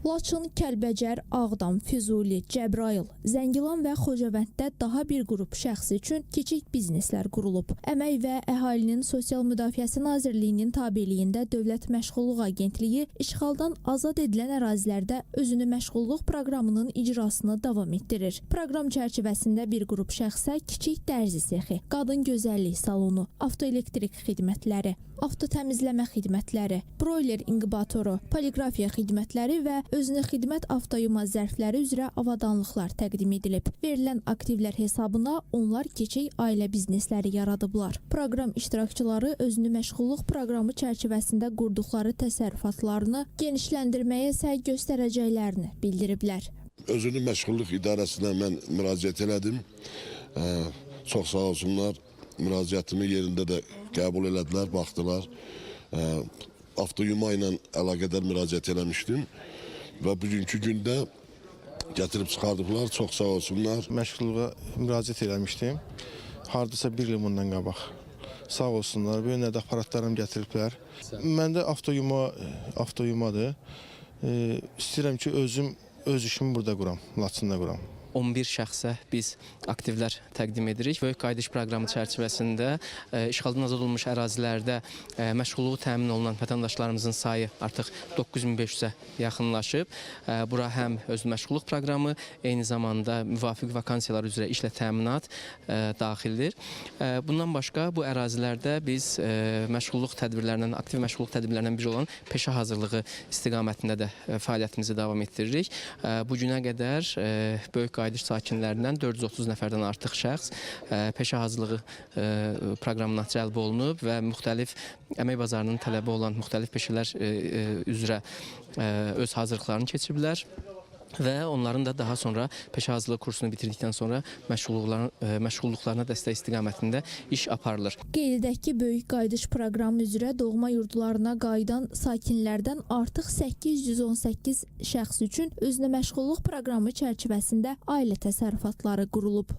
Laçın, Kəlbəcər, Ağdam, Füzuli, Cəbrayıl, Zəngilan və Xocavənddə daha bir qrup şəxs üçün kiçik bizneslər qurulub. Əmək və Əhalinin Sosial Müdafiəsi Nazirliyinin tabeliyində Dövlət Məşğulluq Agentliyi işğaldan azad edilən ərazilərdə özünü məşğulluq proqramının icrasını davam etdirir. Proqram çərçivəsində bir qrup şəxsə kiçik dərzi sexi, qadın gözəllik salonu, avtoelektrik xidmətləri, avtotəmizləmə xidmətləri, broiler inqubatoru, poliqrafiya xidmətləri və özünə xidmət avtoyuma zərfləri üzrə avadanlıqlar təqdim edilib. Verilən aktivlər hesabına onlar kiçik ailə biznesləri yaradıblar. Proqram iştirakçıları özünü məşğulluq proqramı çərçivəsində qurduqları təsərrüfatlarını genişləndirməyə səy göstərəcəklərini bildiriblər. Özünü məşğulluq idarəsinə mən müraciət elədim. Çox sağ olsunlar. Müraciətimi yerində də qəbul elədilər, baxdılar. Avtoyuma ilə əlaqədar müraciət eləmişdim və bugünkü gündə gətirib çıxardıblar. Çox sağ olsunlar. Məşğulluğa müraciət eləmişdim. Hardasa bir il bundan qabaq. Sağ olsunlar. Bu yönədə aparatlarım gətiriblər. Məndə avtoyumadır. İstəyirəm ki, öz işimi burada quram, Laçında quram. 11 şəxsə biz aktivlər təqdim edirik. Böyük qayıdış proqramı çərçivəsində işğaldan azad olunmuş ərazilərdə məşğulluğu təmin olunan vətəndaşlarımızın sayı artıq 9500-ə yaxınlaşıb. Bura həm öz məşğulluq proqramı, eyni zamanda müvafiq vakansiyalar üzrə işlə təminat daxildir. Bundan başqa bu ərazilərdə biz məşğulluq tədbirlərindən, aktiv məşğulluq tədbirlərindən biri olan peşə hazırlığı istiqamətində də fəaliyyətimizi davam etdiririk. Bu günə qədər böyük qayıdış sakinlərindən 430 nəfərdən artıq şəxs peşə hazırlığı proqramına cəlb olunub və müxtəlif əmək bazarının tələbi olan müxtəlif peşələr üzrə öz hazırlıqlarını keçiriblər. Və onların da daha sonra peşə hazırlığı kursunu bitirdikdən sonra məşğulluqlarına dəstək istiqamətində iş aparılır. Qeyd edək ki, böyük qayıdış proqramı üzrə doğma yurdlarına qayıdan sakinlərdən artıq 818 şəxs üçün özünə məşğulluq proqramı çərçivəsində ailə təsərrüfatları qurulub.